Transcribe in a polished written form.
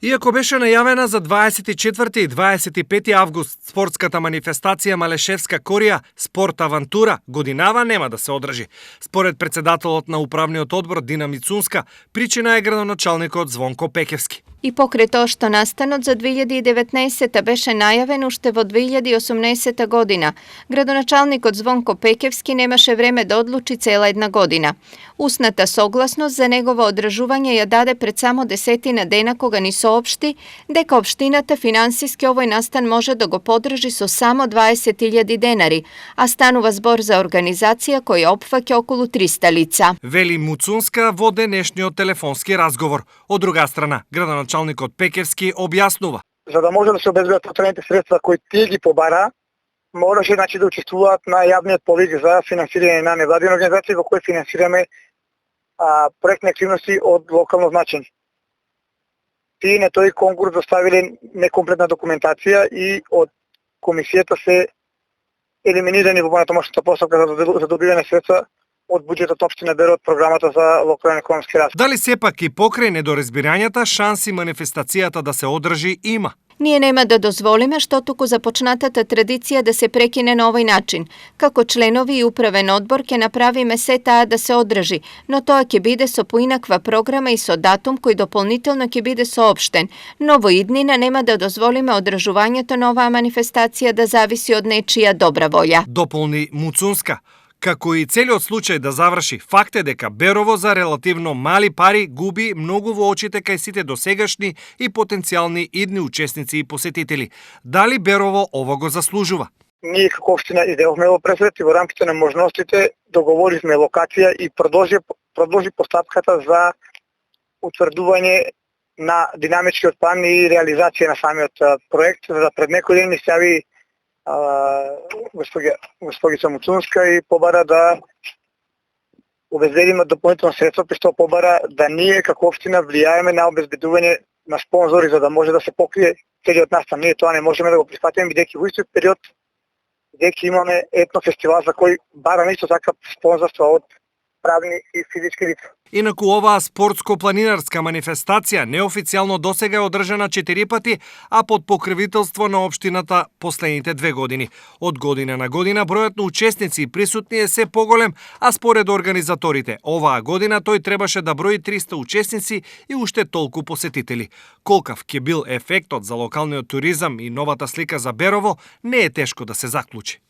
Иако беше најавена за 24 и 25 август спортската манифестација Малешевска корија Спорт Авантура годинава нема да се одржи. Според председателот на управниот одбор Дина Мицунска, причина е градоначалникот Звонко Пекевски. И покрај тоа што настанот за 2019 беше најавен уште во 2018 година, градоначалникот Звонко Пекевски немаше време да одлучи цела една година. Усната согласност за негово одржување ја даде пред само 10 дена кога ни соопшти дека општината финансиски овој настан може да го подржи со само 20.000 денари, а станува збор за организација која опфаќа околу 300 лица. Вели Муцунска во денешниот телефонски разговор. Од друга страна, градоначалникот Пекевски објаснува. За да може да се обезбедат потrebните средства кои тие ги побара, мораше да учествуваат на јавниот повик за финансирање на невладини организации во кои финансираме проектни активности од локално значење. Тие на тој конкурс доставиле некомплетна документација и од комисијата се елиминирани во понатамошната постапка за добивање средства од буџетот општина Беро од програмата за локален економски раст. Дали сепак и покрај недоразбирањата шанси манифестацијата да се одржи има? Ние нема да дозволиме што туку започнатата традиција да се прекине на овој начин. Како членови и управен одбор ќе направиме се таа да се одржи, но тоа ќе биде со поинаква програма и со датум кој дополнително ќе биде соопштен. Но во иднина нема да дозволиме одржувањето на оваа манифестација да зависи од нечија добра волја. Дополни Муцунска. Како и целиот случај да заврши, факт е дека Берово за релативно мали пари губи многу во очите кај сите досегашни и потенцијални идни учесници и посетители. Дали Берово ово го заслужува? Ние како општина идевме во пресвет и во рамките на можностите договоривме локација и продолжи постапката за утврдување на динамичкиот план и реализација на самиот проект. За пред некој ден ни се јави господица Муцунска и побара да обезбедиме дополнително средства, при што побара да ние како општина влијаеме на обезбедување на спонзори за да може да се покрие целиот настан. Ние тоа не можеме да го прифатиме бидејќи во истиот период дека имаме етно фестивал за кој бараме исто така спонзорства од правни и физички лица. Инаку оваа спортско-планинарска манифестација неофицијално досега е одржана 4 пати, а под покривителство на општината последните 2 години. Од година на година бројот на учесници и присутни е се поголем, а според организаторите, оваа година тој требаше да брои 300 учесници и уште толку посетители. Колкав ќе бил ефектот за локалниот туризам и новата слика за Берово, не е тешко да се заклучи.